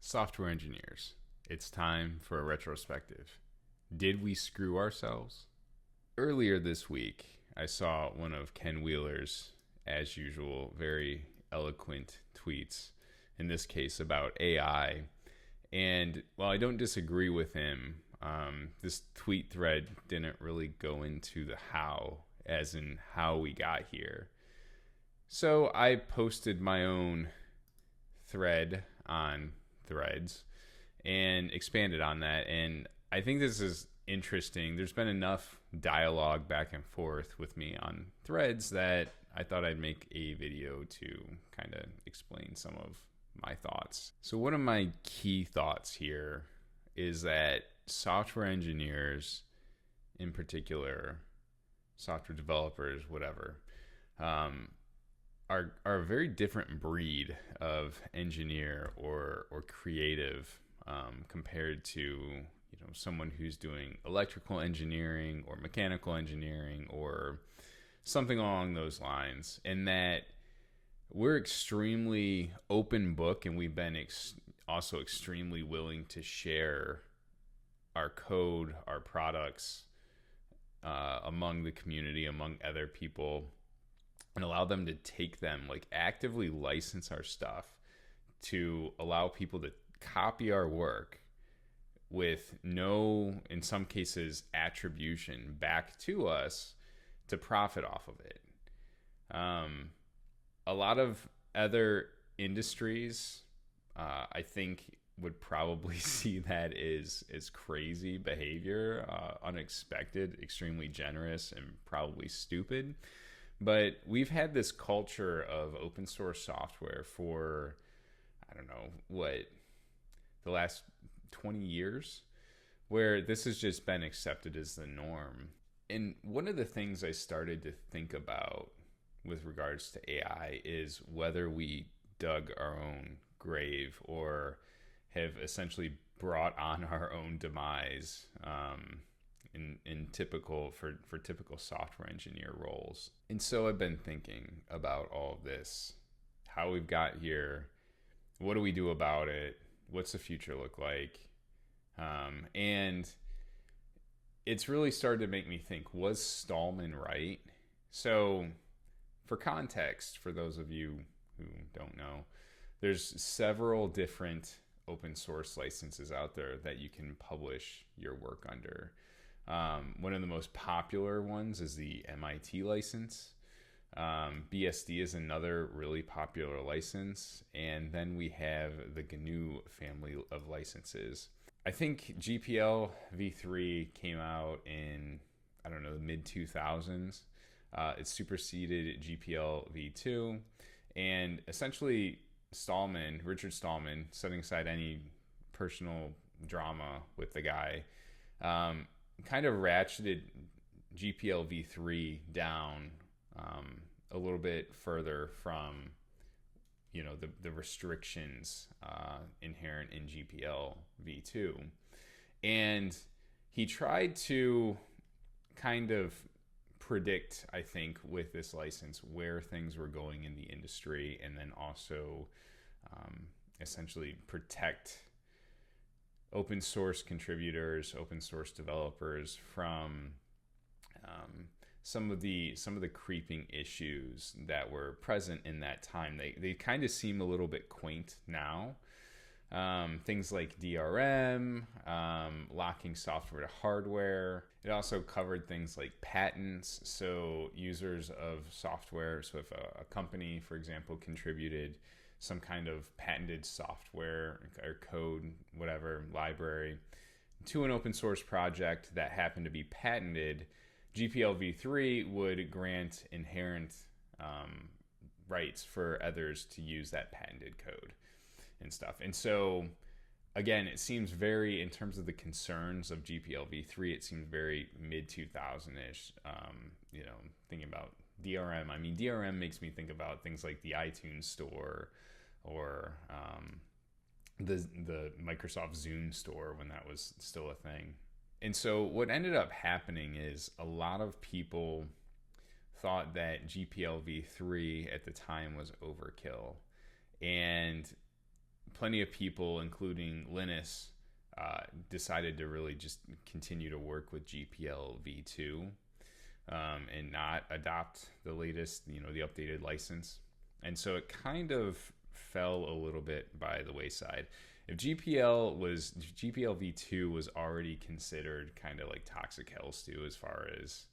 Software engineers, it's time for a retrospective. Did we screw ourselves? Earlier this week, I saw one of Ken Wheeler's, as usual, very eloquent tweets, in this case about AI. And while I don't disagree with him, this tweet thread didn't really go into the how, as in how we got here. So I posted my own thread on Threads and expanded on that. And I think this is interesting. There's been enough dialogue back and forth with me on Threads that I thought I'd make a video to kind of explain some of my thoughts. So one of my key thoughts here is that software engineers, in particular, software developers, whatever, are a very different breed of engineer or creative compared to someone who's doing electrical engineering or mechanical engineering or something along those lines. And that we're extremely open book, and we've been also extremely willing to share our code, our products among the community, among other people, and allow them to take them, like actively license our stuff to allow people to copy our work with no, in some cases, attribution back to us to profit off of it. A lot of other industries, I think, would probably see that as crazy behavior, unexpected, extremely generous, and probably stupid. But we've had this culture of open source software for, I don't know, the last 20 years, where this has just been accepted as the norm. And one of the things I started to think about with regards to AI is whether we dug our own grave or have essentially brought on our own demise in typical for typical software engineer roles. And so I've been thinking about all of this, how we've got here, what do we do about it, what's the future look like, and it's really started to make me think, was Stallman right? So for context, for those of you who don't know, there's several different open source licenses out there that you can publish your work under. One of the most popular ones is the MIT license. BSD is another really popular license. And then we have the GNU family of licenses. I think GPL v3 came out in, I don't know, the mid 2000s. It superseded GPL v2. And essentially, Richard Stallman, setting aside any personal drama with the guy, kind of ratcheted GPL v3 down a little bit further from the restrictions inherent in GPL v2, and he tried to kind of predict, I think, with this license where things were going in the industry, and then also essentially protect open source contributors, open source developers from some of the creeping issues that were present in that time. They kind of seem a little bit quaint now. Things like DRM, locking software to hardware. It also covered things like patents. So users of software, so if a company, for example, contributed some kind of patented software or code, whatever, library, to an open source project that happened to be patented, GPL v3 would grant inherent rights for others to use that patented code and stuff. And so, again, it seems very, in terms of the concerns of GPL v3, it seems very mid 2000-ish. Thinking about DRM. I mean, DRM makes me think about things like the iTunes Store or the Microsoft Zune Store when that was still a thing. And so what ended up happening is a lot of people thought that GPL v3 at the time was overkill. And plenty of people, including Linus, decided to really just continue to work with GPL v2 and not adopt the latest, the updated license. And so it kind of fell a little bit by the wayside. If GPL v2 was already considered kind of like toxic hell stew as far as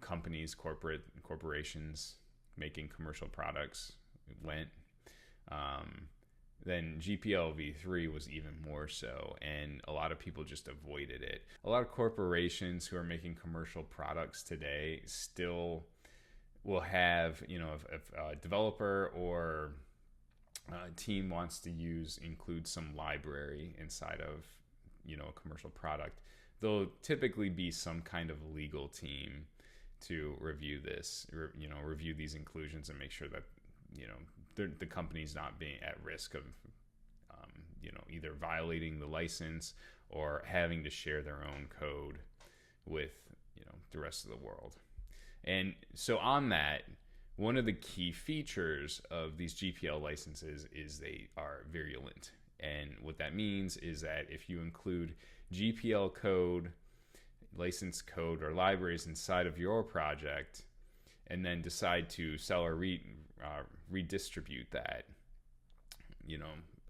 companies, corporations making commercial products went, then GPL v3 was even more so, and a lot of people just avoided it. A lot of corporations who are making commercial products today still will have, if a developer or a team wants to include some library inside of, a commercial product, there'll typically be some kind of legal team to review this, review these inclusions and make sure that, the company's not being at risk of, either violating the license or having to share their own code with, the rest of the world. And so on that, one of the key features of these GPL licenses is they are virulent. And what that means is that if you include GPL code, license code, or libraries inside of your project, and then decide to sell or redistribute that,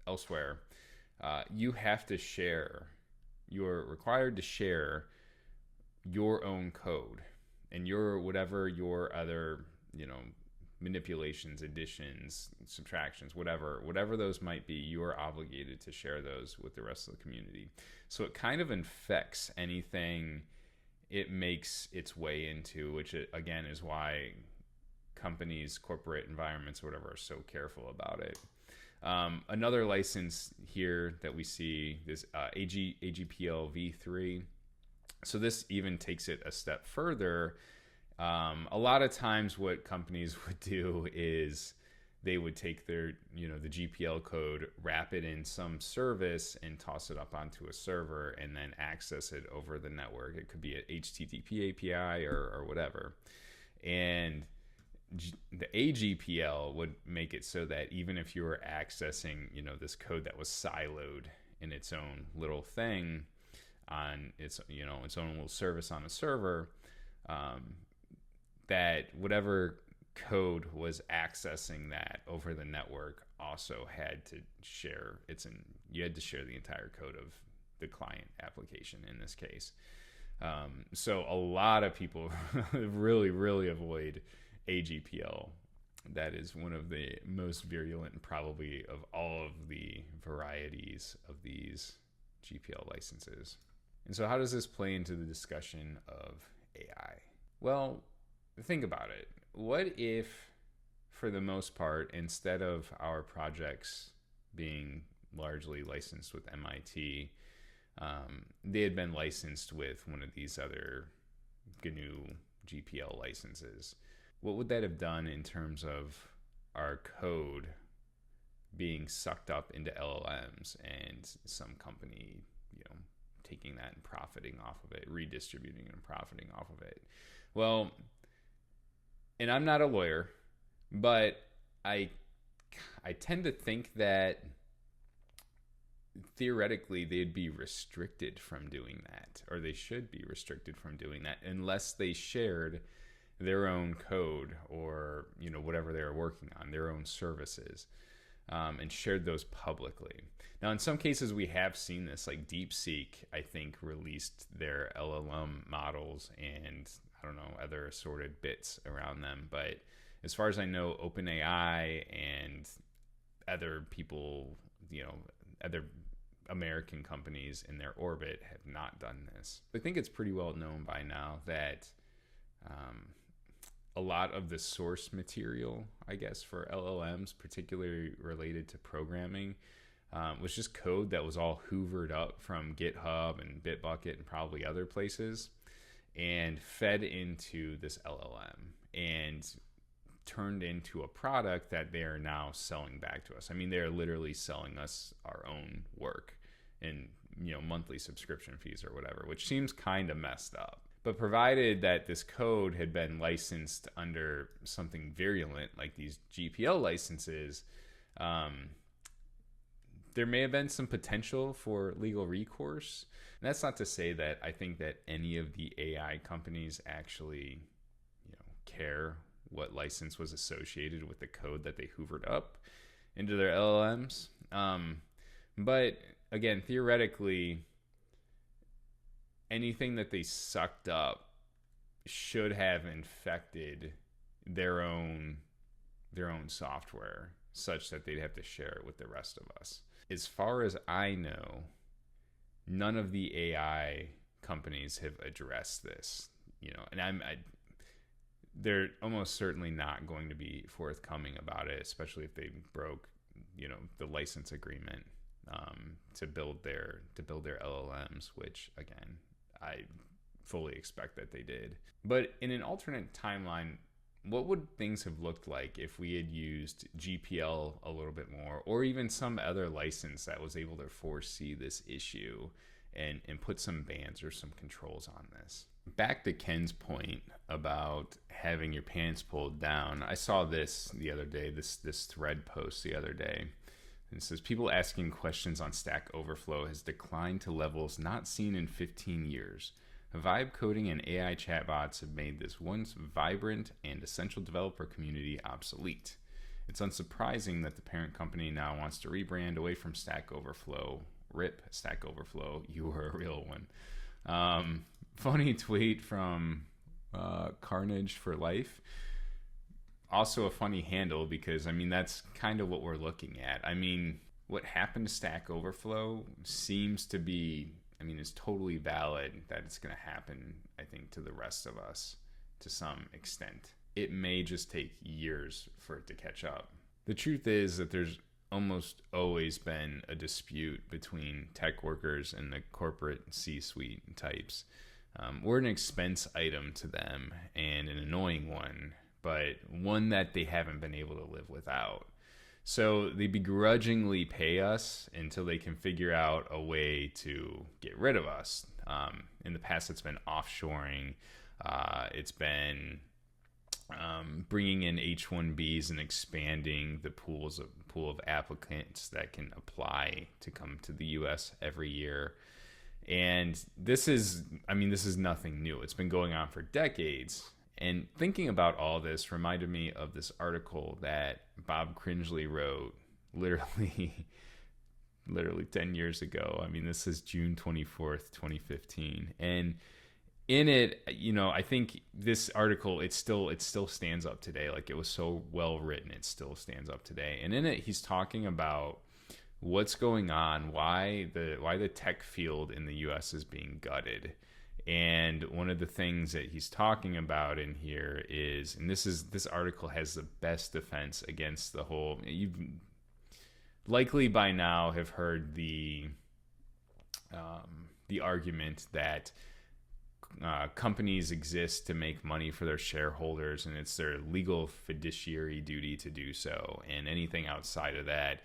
elsewhere, you're required to share your own code and whatever your other, manipulations, additions, subtractions, whatever those might be, you are obligated to share those with the rest of the community. So it kind of infects anything it makes its way into, which again is why companies, corporate environments, or whatever, are so careful about it. Another license here that we see is AGPL v3. So this even takes it a step further. A lot of times what companies would do is they would take their, the GPL code, wrap it in some service and toss it up onto a server and then access it over the network. It could be an HTTP API or whatever. And the AGPL would make it so that even if you were accessing, this code that was siloed in its own little thing on its own little service on a server, that whatever code was accessing that over the network also had to share you had to share the entire code of the client application in this case. So a lot of people really, really avoid AGPL. That is one of the most virulent, probably, of all of the varieties of these GPL licenses. And so how does this play into the discussion of AI? Well, think about it. What if, for the most part, instead of our projects being largely licensed with MIT, they had been licensed with one of these other GNU GPL licenses? What would that have done in terms of our code being sucked up into LLMs and some company, taking that and profiting off of it, redistributing and profiting off of it? Well, and I'm not a lawyer, but I tend to think that theoretically they'd be restricted from doing that, or they should be restricted from doing that, unless they shared their own code or whatever they were working on, their own services, and shared those publicly. Now, in some cases we have seen this, like DeepSeek, I think, released their LLM models and other assorted bits around them. But as far as I know, OpenAI and other people, other American companies in their orbit have not done this. I think it's pretty well known by now that a lot of the source material, I guess, for LLMs, particularly related to programming, was just code that was all hoovered up from GitHub and Bitbucket and probably other places, and fed into this LLM and turned into a product that they are now selling back to us. I mean, they're literally selling us our own work in, monthly subscription fees or whatever, which seems kind of messed up. But provided that this code had been licensed under something virulent like these GPL licenses, there may have been some potential for legal recourse. And that's not to say that I think that any of the AI companies actually, care what license was associated with the code that they hoovered up into their LLMs. But again, theoretically, anything that they sucked up should have infected their own software, such that they'd have to share it with the rest of us. As far as I know, none of the AI companies have addressed this, and they're almost certainly not going to be forthcoming about it, especially if they broke, the license agreement to build their LLMs, which again, I fully expect that they did. But in an alternate timeline, what would things have looked like if we had used GPL a little bit more, or even some other license that was able to foresee this issue and put some bans or some controls on this? Back to Ken's point about having your pants pulled down, I saw this the other day, this thread post the other day. And it says, people asking questions on Stack Overflow has declined to levels not seen in 15 years. Vibe coding and AI chatbots have made this once vibrant and essential developer community obsolete. It's unsurprising that the parent company now wants to rebrand away from Stack Overflow. RIP Stack Overflow, you were a real one. Funny tweet from Carnage for Life. Also a funny handle, because that's kind of what we're looking at. What happened to Stack Overflow seems to be, is totally valid that it's going to happen, I think, to the rest of us to some extent. It may just take years for it to catch up. The truth is that there's almost always been a dispute between tech workers and the corporate C-suite types. We're an expense item to them, and an annoying one, but one that they haven't been able to live without. So they begrudgingly pay us until they can figure out a way to get rid of us. In the past, it's been offshoring. It's been bringing in H-1Bs and expanding the pool of applicants that can apply to come to the U.S. every year. And this is nothing new. It's been going on for decades. And thinking about all this reminded me of this article that Bob Cringely wrote literally 10 years ago. This is June 24th, 2015. And in it, I think this article, it still stands up today. Like, it was so well written, it still stands up today. And in it, he's talking about what's going on, why the tech field in the US is being gutted. And one of the things that he's talking about in here is, and this article has the best defense against the whole, you've likely by now have heard the argument that companies exist to make money for their shareholders, and it's their legal fiduciary duty to do so. And anything outside of that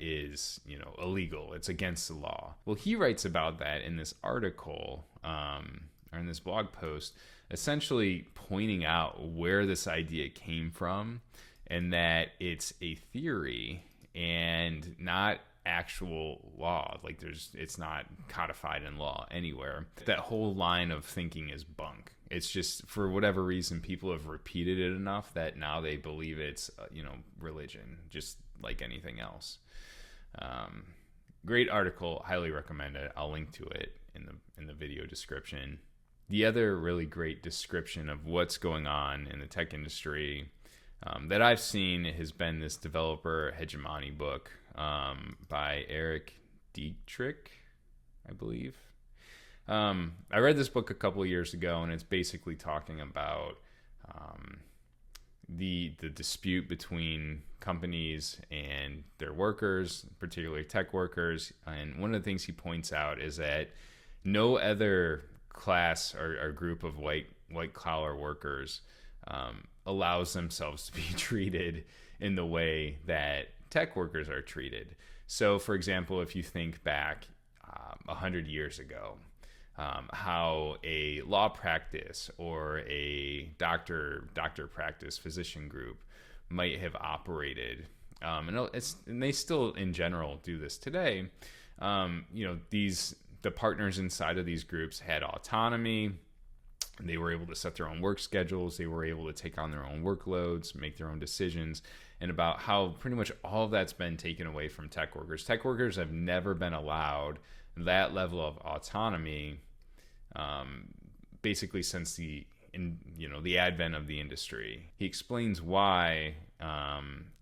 is illegal. It's against the law. Well, he writes about that in this article, or in this blog post, essentially pointing out where this idea came from, and that it's a theory and not actual law. Like, it's not codified in law anywhere. That whole line of thinking is bunk. It's just, for whatever reason, people have repeated it enough that now they believe it's religion, just like anything else. Great article, highly recommend it. I'll link to it in the video description. The other really great description of what's going on in the tech industry that I've seen has been this developer hegemony book by Eric Dietrich, I believe. I read this book a couple of years ago, and it's basically talking about the dispute between companies and their workers, particularly tech workers. And one of the things he points out is that no other class or group of white collar workers allows themselves to be treated in the way that tech workers are treated. So, for example, if you think back 100 years ago, how a law practice or a doctor practice physician group might have operated And they still in general do this today. The partners inside of these groups had autonomy. They were able to set their own work schedules. They were able to take on their own workloads, make their own decisions, and about how pretty much all of that's been taken away from tech workers. Tech workers have never been allowed that level of autonomy, basically since the advent of the industry. He explains why,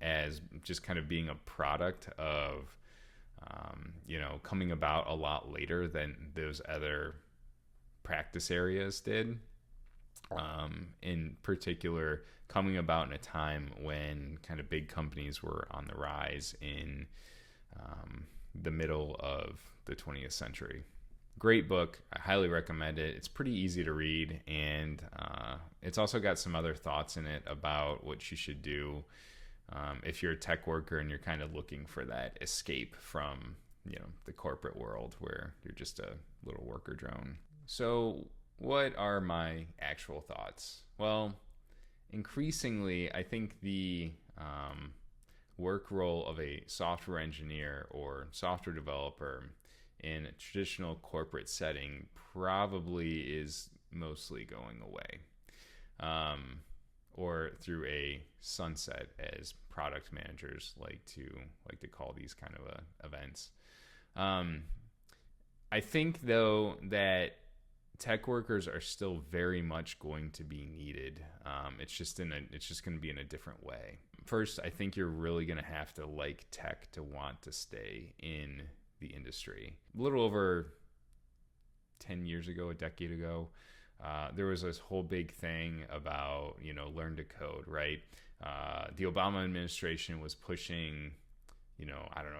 as just kind of being a product of, coming about a lot later than those other practice areas did. In particular, coming about in a time when kind of big companies were on the rise in the middle of the 20th century. Great book. I highly recommend it. It's pretty easy to read, and it's also got some other thoughts in it about what you should do if you're a tech worker and you're kind of looking for that escape from the corporate world where you're just a little worker drone. So what are my actual thoughts? Well, increasingly, I think the work role of a software engineer or software developer in a traditional corporate setting probably is mostly going away, or through a sunset, as product managers like to call these kind of events. I think though that tech workers are still very much going to be needed. It's just going to be in a different way. First, I think you're really going to have to like tech to want to stay in the industry. A little over 10 years ago, a decade ago, there was this whole big thing about, learn to code, right? The Obama administration was pushing,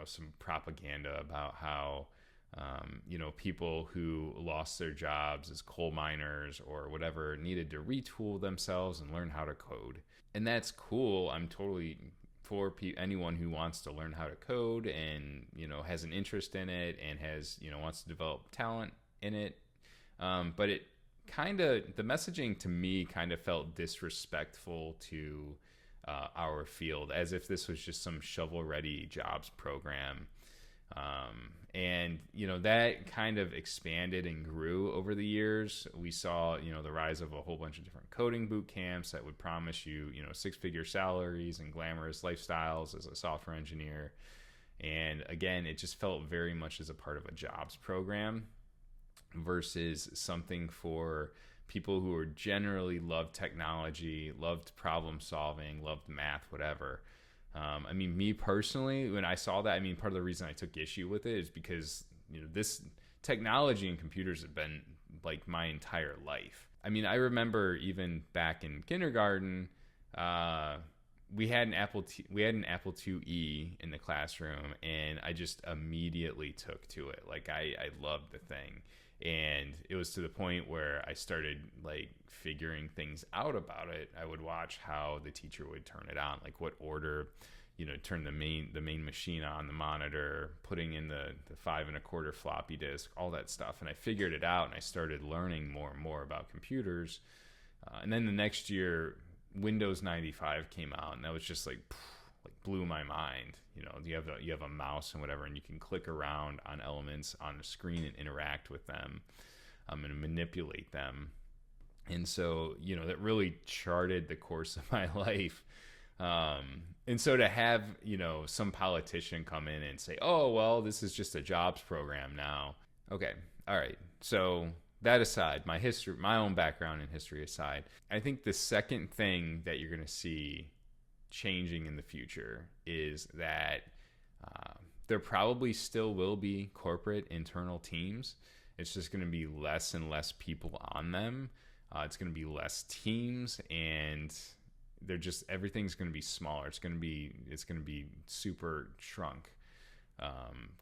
some propaganda about how, people who lost their jobs as coal miners or whatever needed to retool themselves and learn how to code. And that's cool. I'm totally for anyone who wants to learn how to code and, has an interest in it and has, wants to develop talent in it. But it the messaging to me kind of felt disrespectful to our field, as if this was just some shovel-ready jobs program. And that kind of expanded and grew over the years. We saw the rise of a whole bunch of different coding boot camps that would promise you six-figure salaries and glamorous lifestyles as a software engineer. And again, it just felt very much as a part of a jobs program versus something for people who are generally loved technology, loved problem solving, loved math, whatever. Me personally, when I saw that, part of the reason I took issue with it is because, this technology and computers have been like my entire life. I remember even back in kindergarten, we had an Apple IIe in the classroom, and I just immediately took to it. Like I loved the thing. And it was to the point where I started figuring things out about it. I would watch how the teacher would turn it on, like what order, turn the main machine on, the monitor, putting in the 5 1/4 floppy disk, all that stuff. And I figured it out, and I started learning more and more about computers. And then the next year, Windows 95 came out, and that was just blew my mind. You have a mouse and whatever, and you can click around on elements on the screen and interact with them, and manipulate them. And so, that really charted the course of my life. And so to have, some politician come in and say, oh, well, this is just a jobs program now. Okay. All right. So that aside, my own background in history aside, I think the second thing that you're going to see changing in the future is that there probably still will be corporate internal teams. It's just going to be less and less people on them. It's going to be less teams, and everything's going to be smaller. It's going to be super shrunk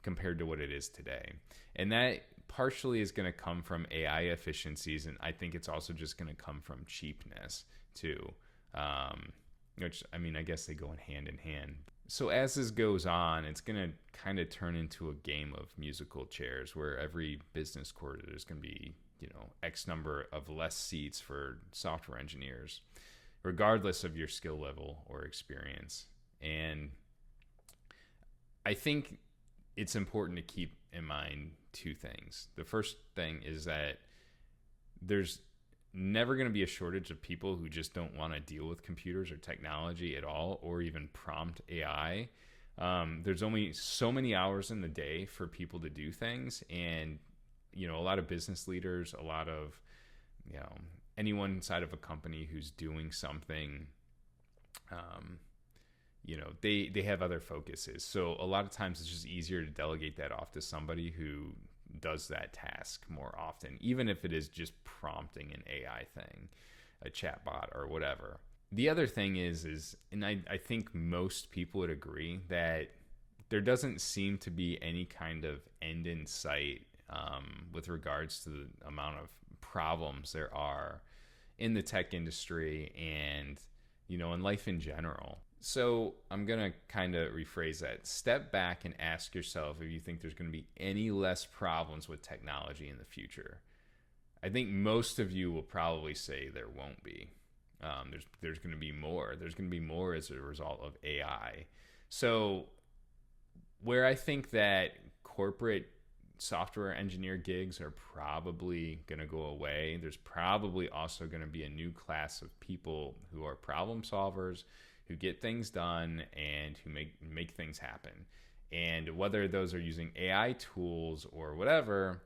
compared to what it is today. And that partially is going to come from AI efficiencies, and I think it's also just going to come from cheapness too. Which, I guess they go hand in hand. So as this goes on, it's going to kind of turn into a game of musical chairs where every business quarter there's going to be, X number of less seats for software engineers, regardless of your skill level or experience. And I think it's important to keep in mind two things. The first thing is that there's never going to be a shortage of people who just don't want to deal with computers or technology at all, or even prompt AI. There's only so many hours in the day for people to do things, and a lot of business leaders, a lot of anyone inside of a company who's doing something, they have other focuses. So a lot of times it's just easier to delegate that off to somebody who does that task more often, even if it is just prompting an AI thing, a chatbot or whatever. The other thing is, and I think most people would agree that there doesn't seem to be any kind of end in sight with regards to the amount of problems there are in the tech industry and, in life in general. So I'm going to kind of rephrase that. Step back and ask yourself if you think there's going to be any less problems with technology in the future. I think most of you will probably say there won't be. There's going to be more. There's going to be more as a result of AI. So where I think that corporate software engineer gigs are probably going to go away, there's probably also going to be a new class of people who are problem solvers, who get things done and who make things happen. And whether those are using AI tools or whatever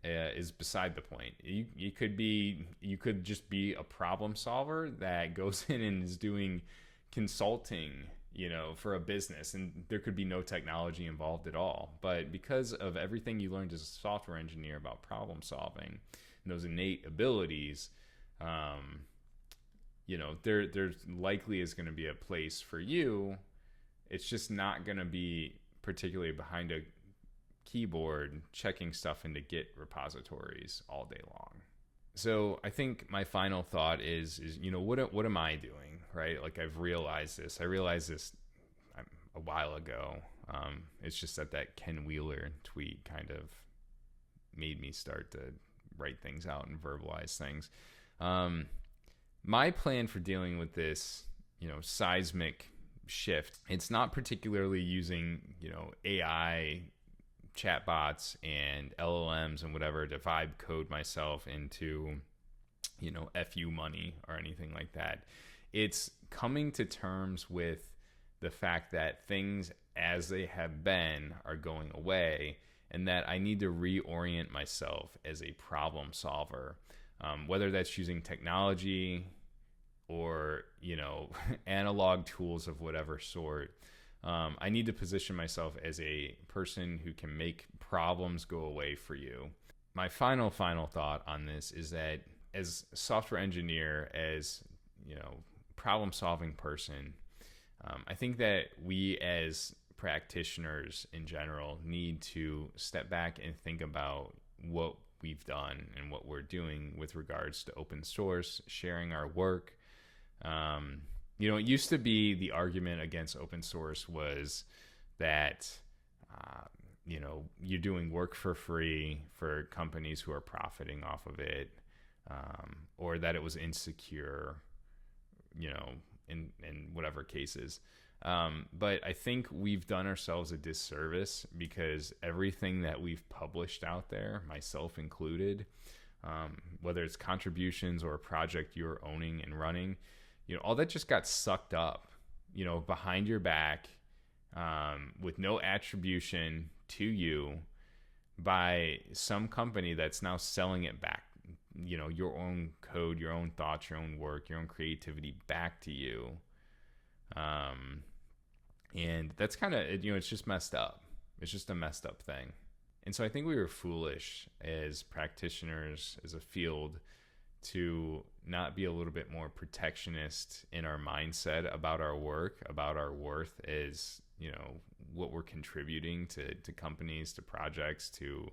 is beside the point. You could just be a problem solver that goes in and is doing consulting, for a business, and there could be no technology involved at all. But because of everything you learned as a software engineer about problem solving and those innate abilities, there's likely is going to be a place for you. It's just not going to be particularly behind a keyboard checking stuff into Git repositories all day long. So I think my final thought is what am I doing, right? Like I realized this a while ago. It's just that Ken Wheeler tweet kind of made me start to write things out and verbalize things. My plan for dealing with this, seismic shift, it's not particularly using, AI chatbots and LLMs and whatever to vibe code myself into, FU money or anything like that. It's coming to terms with the fact that things as they have been are going away, and that I need to reorient myself as a problem solver. Whether that's using technology or, analog tools of whatever sort. I need to position myself as a person who can make problems go away for you. My final thought on this is that as a software engineer, as, problem solving person, I think that we as practitioners in general need to step back and think about what we've done and what we're doing with regards to open source, sharing our work. It used to be the argument against open source was that, you're doing work for free for companies who are profiting off of it, or that it was insecure, in whatever cases. But I think we've done ourselves a disservice because everything that we've published out there, myself included, whether it's contributions or a project you're owning and running, all that just got sucked up, behind your back, with no attribution to you by some company that's now selling it back, your own code, your own thoughts, your own work, your own creativity back to you. And that's kind of, it's just messed up. It's just a messed up thing. And so I think we were foolish as practitioners, as a field, to not be a little bit more protectionist in our mindset about our work, about our worth as, what we're contributing to companies, to projects, to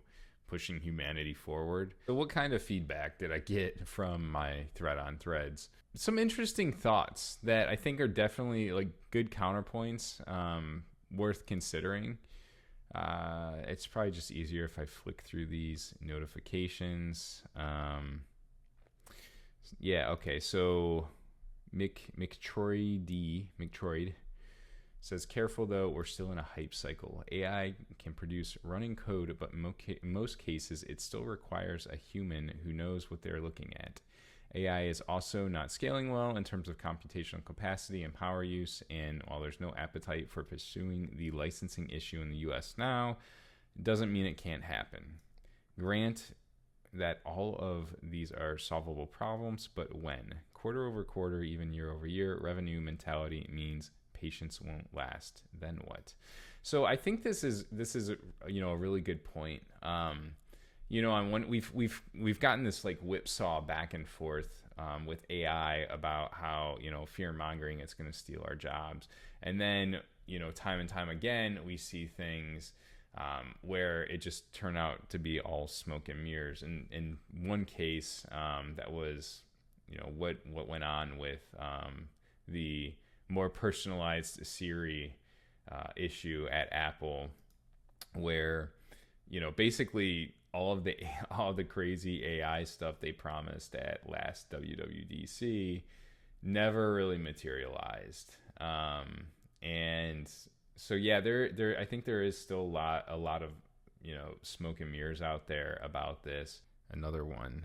pushing humanity forward. So what kind of feedback did I get from my thread on Threads? Some interesting thoughts that I think are definitely like good counterpoints, worth considering. It's probably just easier if I flick through these notifications. Okay. So McTroyd says, careful though, we're still in a hype cycle. AI can produce running code, but in most cases, it still requires a human who knows what they're looking at. AI is also not scaling well in terms of computational capacity and power use, and while there's no appetite for pursuing the licensing issue in the US now, it doesn't mean it can't happen. Grant that all of these are solvable problems, but when? Quarter over quarter, even year over year, revenue mentality means patience won't last. Then what? So I think this is a really good point. On one we've gotten this like whipsaw back and forth with AI about how fear mongering, it's going to steal our jobs, and then time and time again we see things where it just turned out to be all smoke and mirrors. And in one case, that was what went on with the more personalized Siri issue at Apple, where basically all the crazy AI stuff they promised at last WWDC never really materialized. And so yeah, I think there is still a lot of smoke and mirrors out there about this. Another one,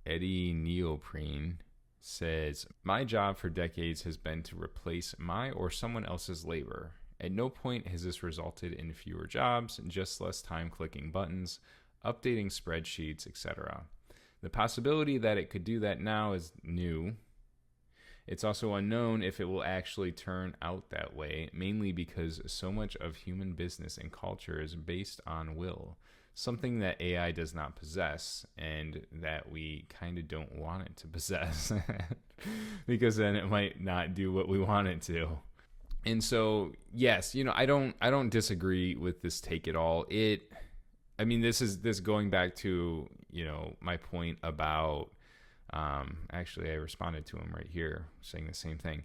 Eddie Neoprene says, my job for decades has been to replace my or someone else's labor. At no point has this resulted in fewer jobs, just less time clicking buttons, updating spreadsheets, etc. The possibility that it could do that now is new. It's also unknown if it will actually turn out that way, mainly because so much of human business and culture is based on will, something that AI does not possess, and that we kind of don't want it to possess, because then it might not do what we want it to. And so, yes, I don't disagree with this take at all. This going back to, my point about, actually I responded to him right here saying the same thing.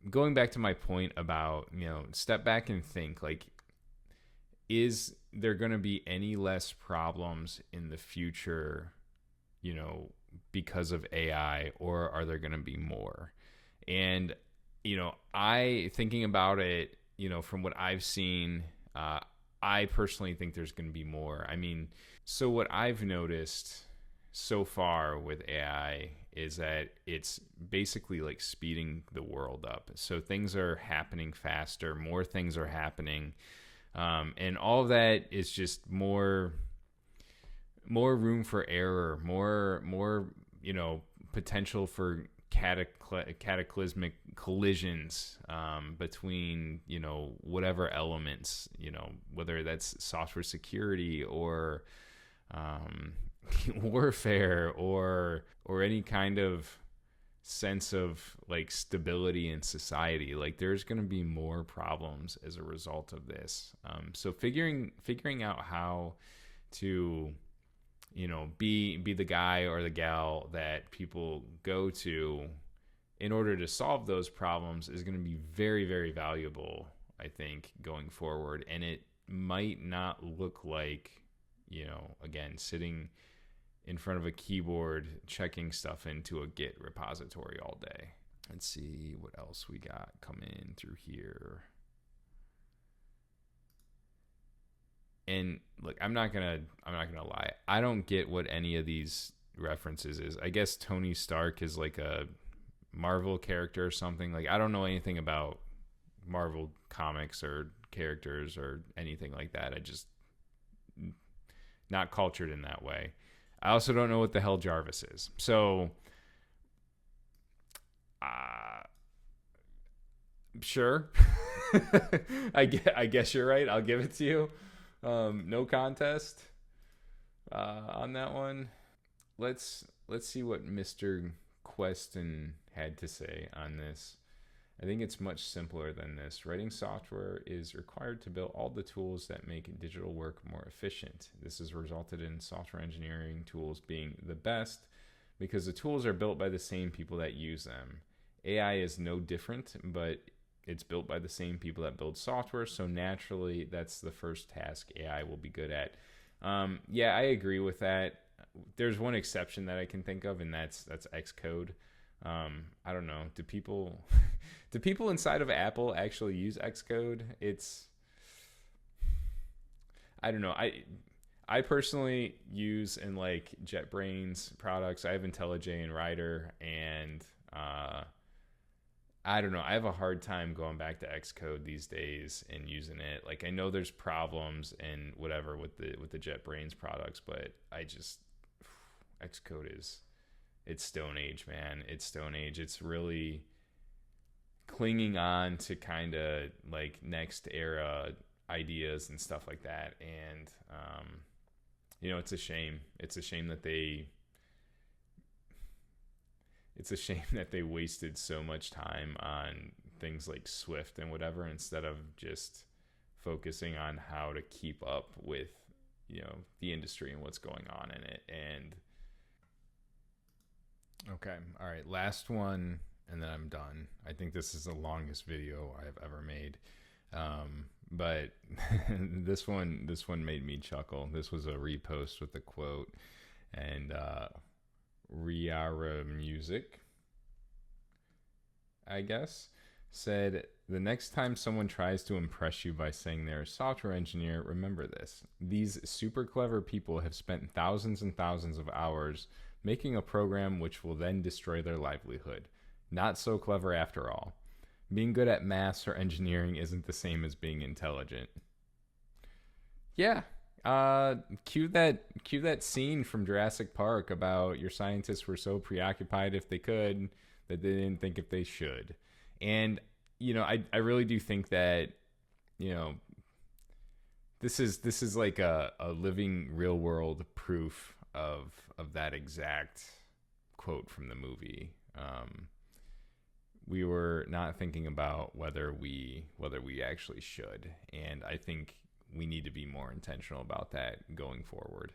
Going back to my point about, step back and think, like, is there going to be any less problems in the future, because of AI, or are there going to be more? And I, thinking about it, from what I've seen, I personally think there's going to be more. So what I've noticed so far with AI is that it's basically like speeding the world up. So things are happening faster, more things are happening. And all of that is just more room for error, more, potential for cataclysmic collisions between whatever elements, whether that's software security or warfare or any kind of sense of like stability in society. Like, there's going to be more problems as a result of this. So figuring out how to be the guy or the gal that people go to in order to solve those problems is going to be very, very valuable, I think, going forward. And it might not look like, again, sitting in front of a keyboard checking stuff into a Git repository all day. Let's see what else we got coming through here. And look, I'm not gonna lie. I don't get what any of these references is. I guess Tony Stark is like a Marvel character or something. Like, I don't know anything about Marvel comics or characters or anything like that. I just not cultured in that way. I also don't know what the hell Jarvis is. So, sure. I guess you're right. I'll give it to you. No contest on that one. Let's see what Mr. Queston had to say on this. I think it's much simpler than this. Writing software is required to build all the tools that make digital work more efficient. This has resulted in software engineering tools being the best because the tools are built by the same people that use them. AI is no different, but it's built by the same people that build software, so naturally that's the first task AI will be good at. Yeah, I agree with that. There's one exception that I can think of, and that's Xcode. I don't know. Do people do people inside of Apple actually use Xcode? I don't know. I personally use in like JetBrains products. I have IntelliJ and Rider, and I don't know. I have a hard time going back to Xcode these days and using it. Like I know there's problems and whatever with the JetBrains products, but I just Xcode is it's Stone Age, man. It's Stone Age. It's really clinging on to kind of like next era ideas and stuff like that. And it's a shame. It's a shame that they wasted so much time on things like Swift and whatever instead of just focusing on how to keep up with the industry and what's going on in it. And okay, all right, last one, and then I'm done. I think this is the longest video I've ever made, but this one made me chuckle. This was a repost with a quote, and Riara Music, I guess, said, "The next time someone tries to impress you by saying they're a software engineer, remember this. These super clever people have spent thousands and thousands of hours making a program which will then destroy their livelihood. Not so clever after all. Being good at maths or engineering isn't the same as being intelligent." Yeah. Cue that scene from Jurassic Park about your scientists were so preoccupied if they could that they didn't think if they should. And I really do think that this is like a living real world proof of that exact quote from the movie. We were not thinking about whether we actually should, and I think we need to be more intentional about that going forward.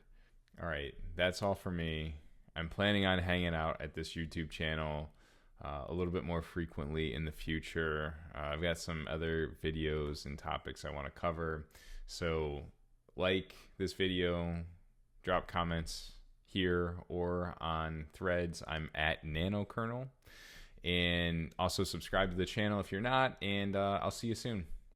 All right, that's all for me. I'm planning on hanging out at this YouTube channel a little bit more frequently in the future. I've got some other videos and topics I want to cover. So like this video, drop comments here or on Threads. I'm at NanoKernel. And also subscribe to the channel if you're not, and I'll see you soon.